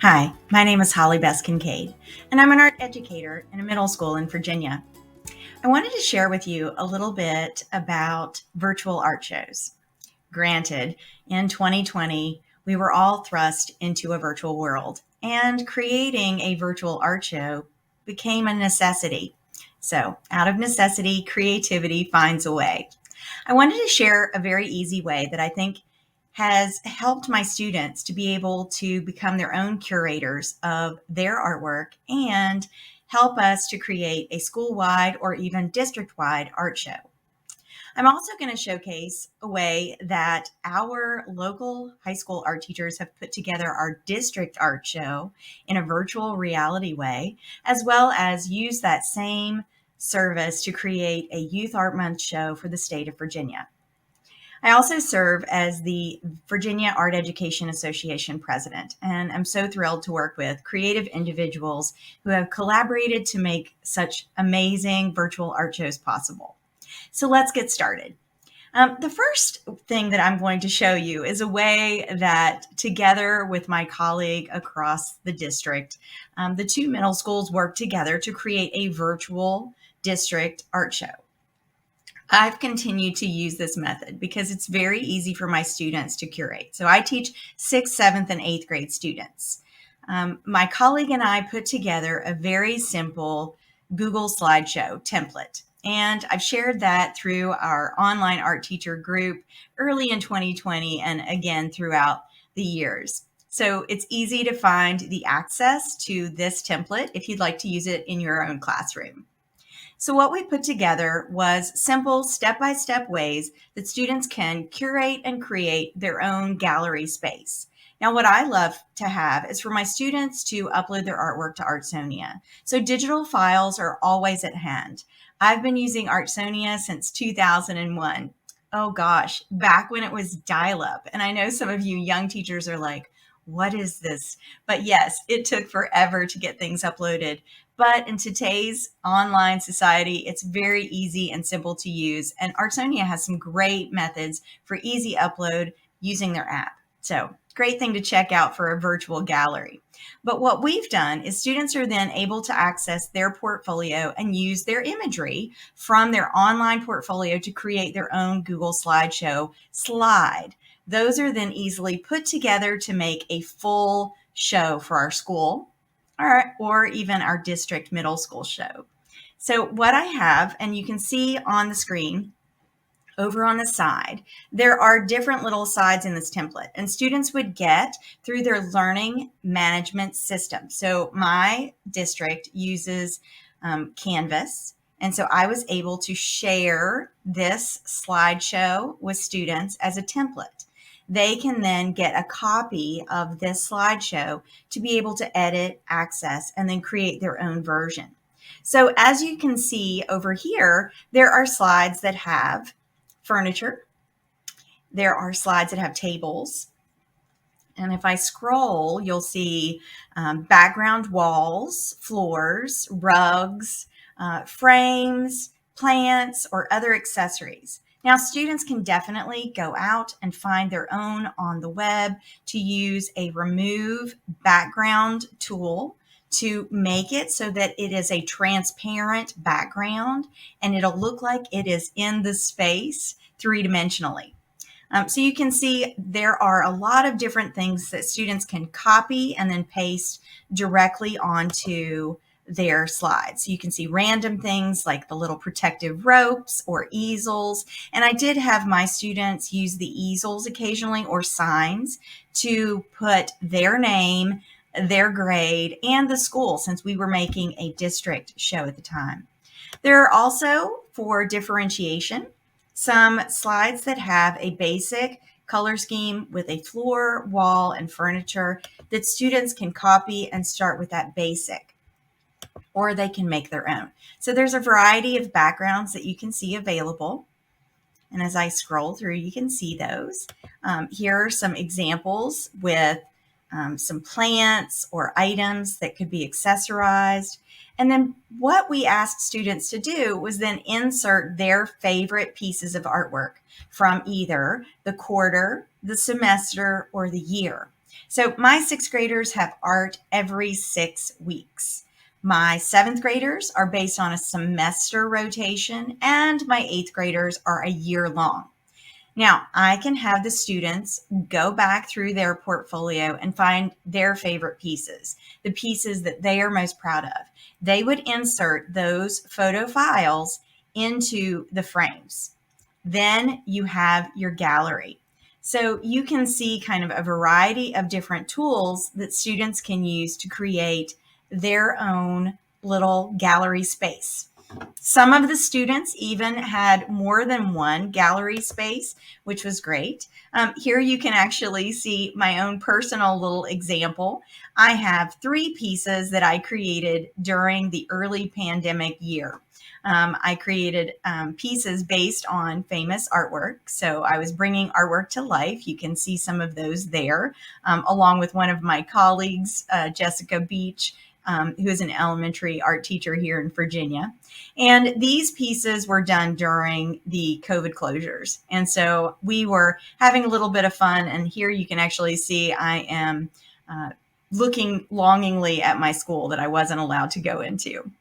Hi, my name is Bess Kincaid, and I'm an art educator in a middle school in Virginia. I wanted to share with you a little bit about virtual art shows. Granted, in 2020, we were all thrust into a virtual world, and creating a virtual art show became a necessity. So, out of necessity, creativity finds a way. I wanted to share a very easy way that I think has helped my students to be able to become their own curators of their artwork and help us to create a school-wide or even district-wide art show. I'm also going to showcase a way that our local high school art teachers have put together our district art show in a virtual reality way, as well as use that same service to create a Youth Art Month show for the state of Virginia. I also serve as the Virginia Art Education Association president, and I'm so thrilled to work with creative individuals who have collaborated to make such amazing virtual art shows possible. So let's get started. The first thing that I'm going to show you is a way that, together with my colleague across the district, the two middle schools work together to create a virtual district art show. I've continued to use this method because it's very easy for my students to curate. So I teach 6th, 7th, and 8th grade students. My colleague and I put together a very simple Google slideshow template. And I've shared that through our online art teacher group early in 2020 and again throughout the years. So it's easy to find the access to this template if you'd like to use it in your own classroom. So what we put together was simple step-by-step ways that students can curate and create their own gallery space. Now, what I love to have is for my students to upload their artwork to Artsonia. So digital files are always at hand. I've been using Artsonia since 2001. Oh gosh, back when it was dial-up. And I know some of you young teachers are like, what is this? But yes, it took forever to get things uploaded. But in today's online society, it's very easy and simple to use. And Artsonia has some great methods for easy upload using their app. So great thing to check out for a virtual gallery. But what we've done is students are then able to access their portfolio and use their imagery from their online portfolio to create their own Google slideshow slide. Those are then easily put together to make a full show for our school or even our district middle school show. So what I have, and you can see on the screen over on the side, there are different little sides in this template, and students would get through their learning management system. So my district uses Canvas, and so I was able to share this slideshow with students as a template. They can then get a copy of this slideshow to be able to edit, access, and then create their own version. So as you can see over here, there are slides that have furniture. There are slides that have tables. And if I scroll, you'll see background walls, floors, rugs, frames, plants, or other accessories. Now, students can definitely go out and find their own on the web to use a remove background tool to make it so that it is a transparent background and it'll look like it is in the space three-dimensionally. So you can see there are a lot of different things that students can copy and then paste directly onto their slides. So you can see random things like the little protective ropes or easels. And I did have my students use the easels occasionally or signs to put their name, their grade, and the school, since we were making a district show at the time. There are also, for differentiation, some slides that have a basic color scheme with a floor, wall, and furniture that students can copy and start with that basic, or they can make their own. So there's a variety of backgrounds that you can see available. And as I scroll through, you can see those. Here are some examples with some plants or items that could be accessorized. And then what we asked students to do was then insert their favorite pieces of artwork from either the quarter, the semester, or the year. So my sixth graders have art every 6 weeks. My seventh graders are based on a semester rotation, and my eighth graders are a year long. Now, I can have the students go back through their portfolio and find their favorite pieces, the pieces that they are most proud of. They would insert those photo files into the frames. Then you have your gallery. So you can see kind of a variety of different tools that students can use to create their own little gallery space. Some of the students even had more than one gallery space, which was great. Here you can actually see my own personal little example. I have 3 pieces that I created during the early pandemic year. I created pieces based on famous artwork. So I was bringing artwork to life. You can see some of those there, along with one of my colleagues, Jessica Beach, who is an elementary art teacher here in Virginia. And these pieces were done during the COVID closures. And so we were having a little bit of fun. And here you can actually see I am looking longingly at my school that I wasn't allowed to go into.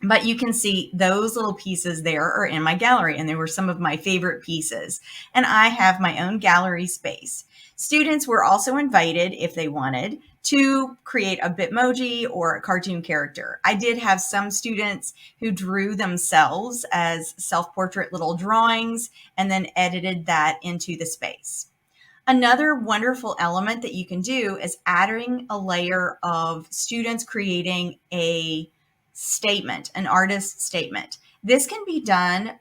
But you can see those little pieces there are in my gallery, and they were some of my favorite pieces. And I have my own gallery space. Students were also invited, if they wanted, to create a Bitmoji or a cartoon character. I did have some students who drew themselves as self-portrait little drawings and then edited that into the space. Another wonderful element that you can do is adding a layer of students creating a statement, an artist statement. This can be done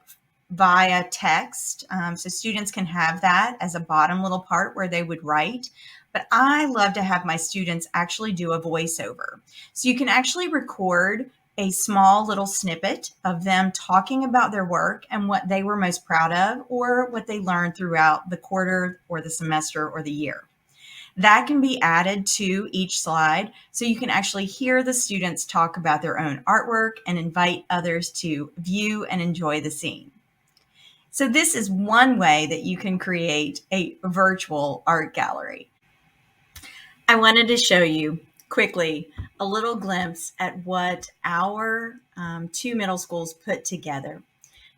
via text. So students can have that as a bottom little part where they would write. But I love to have my students actually do a voiceover. So you can actually record a small little snippet of them talking about their work and what they were most proud of or what they learned throughout the quarter or the semester or the year. That can be added to each slide so you can actually hear the students talk about their own artwork and invite others to view and enjoy the scene. So this is one way that you can create a virtual art gallery. I wanted to show you quickly a little glimpse at what our 2 middle schools put together.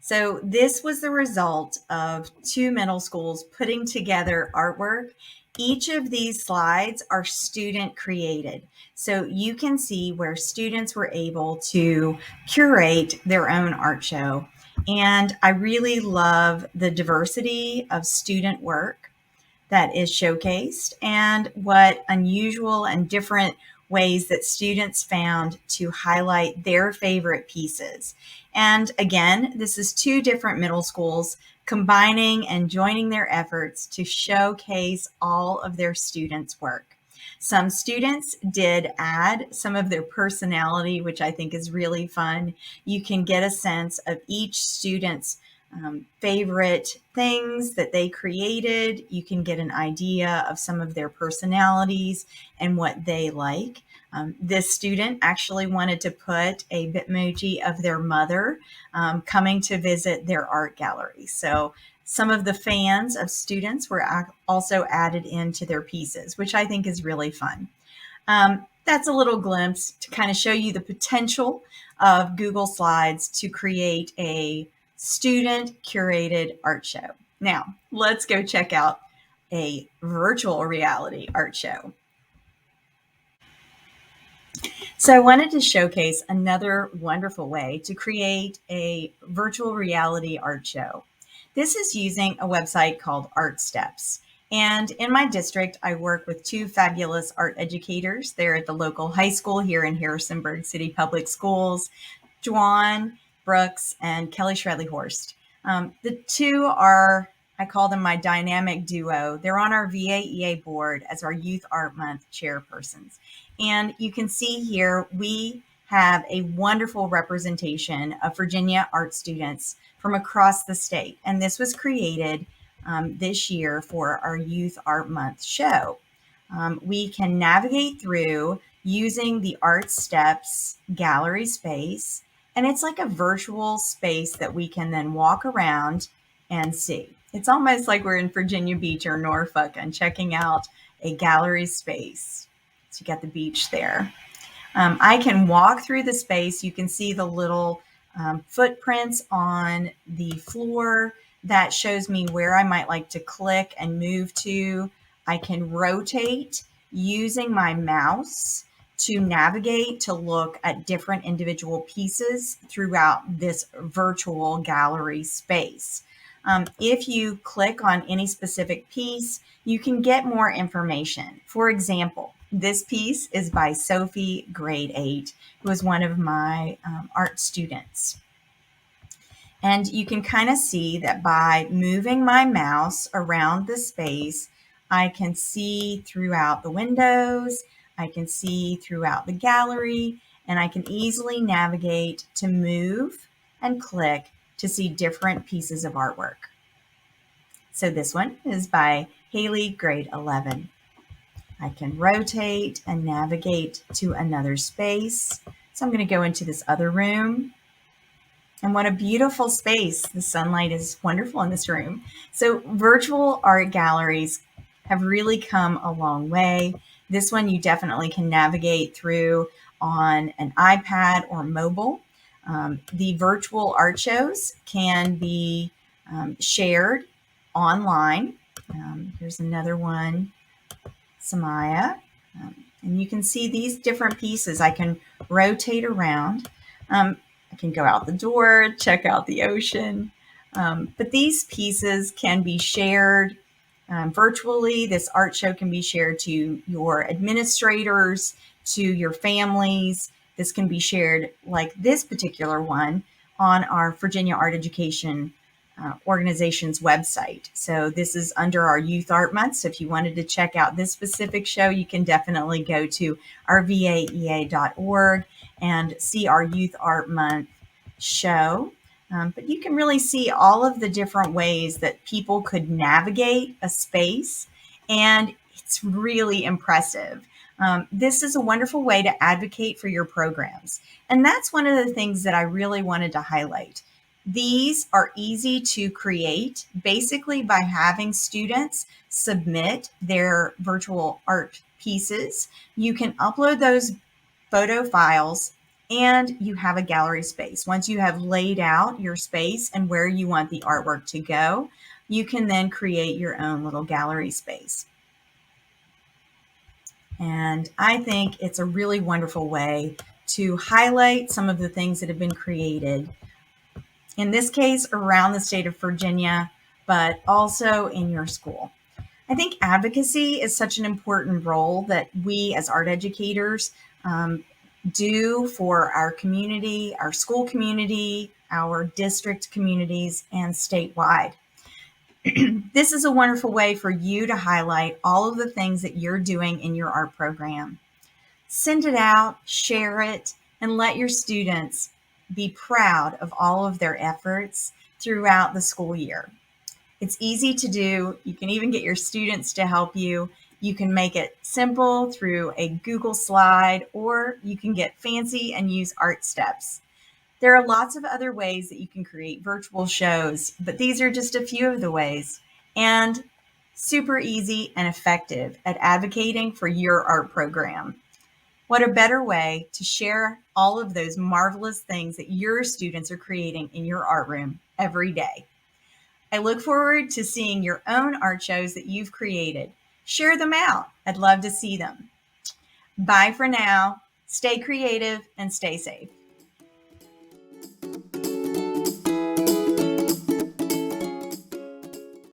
So this was the result of 2 middle schools putting together artwork. Each of these slides are student created. So you can see where students were able to curate their own art show. And I really love the diversity of student work that is showcased and what unusual and different ways that students found to highlight their favorite pieces. And again, this is 2 different middle schools combining and joining their efforts to showcase all of their students' work. Some students did add some of their personality, which I think is really fun. You can get a sense of each student's favorite things that they created. You can get an idea of some of their personalities and what they like. This student actually wanted to put a Bitmoji of their mother coming to visit their art gallery. So some of the fans of students were also added into their pieces, which I think is really fun. That's a little glimpse to kind of show you the potential of Google Slides to create a student curated art show. Now, let's go check out a virtual reality art show. So I wanted to showcase another wonderful way to create a virtual reality art show. This is using a website called Art Steps. And in my district, I work with 2 fabulous art educators. They're at the local high school here in Harrisonburg City Public Schools, Juan Brooks and Kelly Shredley-Horst. The 2 are, I call them my dynamic duo. They're on our VAEA board as our Youth Art Month chairpersons. And you can see here, we have a wonderful representation of Virginia art students from across the state. And this was created this year for our Youth Art Month show. We can navigate through using the Art Steps gallery space, and it's like a virtual space that we can then walk around and see. It's almost like we're in Virginia Beach or Norfolk and checking out a gallery space. So you got the beach there. I can walk through the space. You can see the little footprints on the floor that shows me where I might like to click and move to. I can rotate using my mouse to navigate to look at different individual pieces throughout this virtual gallery space. If you click on any specific piece, you can get more information. For example, this piece is by Sophie, grade 8, who was one of my art students. And you can kind of see that by moving my mouse around the space, I can see throughout the windows, I can see throughout the gallery, and I can easily navigate to move and click to see different pieces of artwork. So this one is by Haley, grade 11. I can rotate and navigate to another space. So I'm going to go into this other room. And what a beautiful space. The sunlight is wonderful in this room. So virtual art galleries have really come a long way. This one you definitely can navigate through on an iPad or mobile. The virtual art shows can be shared online. Here's another one, Samaya. And you can see these different pieces. I can rotate around. I can go out the door, check out the ocean. But these pieces can be shared virtually. This art show can be shared to your administrators, to your families. This can be shared, like this particular one, on our Virginia Art Education organization's website. So this is under our Youth Art Month. So if you wanted to check out this specific show, you can definitely go to rvaea.org and see our Youth Art Month show. But you can really see all of the different ways that people could navigate a space, and it's really impressive. This is a wonderful way to advocate for your programs. And that's one of the things that I really wanted to highlight. These are easy to create basically by having students submit their virtual art pieces. You can upload those photo files and you have a gallery space. Once you have laid out your space and where you want the artwork to go, you can then create your own little gallery space. And I think it's a really wonderful way to highlight some of the things that have been created, in this case, around the state of Virginia, but also in your school. I think advocacy is such an important role that we as art educators do for our community, our school community, our district communities, and statewide. This is a wonderful way for you to highlight all of the things that you're doing in your art program. Send it out, share it, and let your students be proud of all of their efforts throughout the school year. It's easy to do. You can even get your students to help you. You can make it simple through a Google slide, or you can get fancy and use art steps. There are lots of other ways that you can create virtual shows, but these are just a few of the ways, and super easy and effective at advocating for your art program. What a better way to share all of those marvelous things that your students are creating in your art room every day. I look forward to seeing your own art shows that you've created. Share them out. I'd love to see them. Bye for now. Stay creative and stay safe.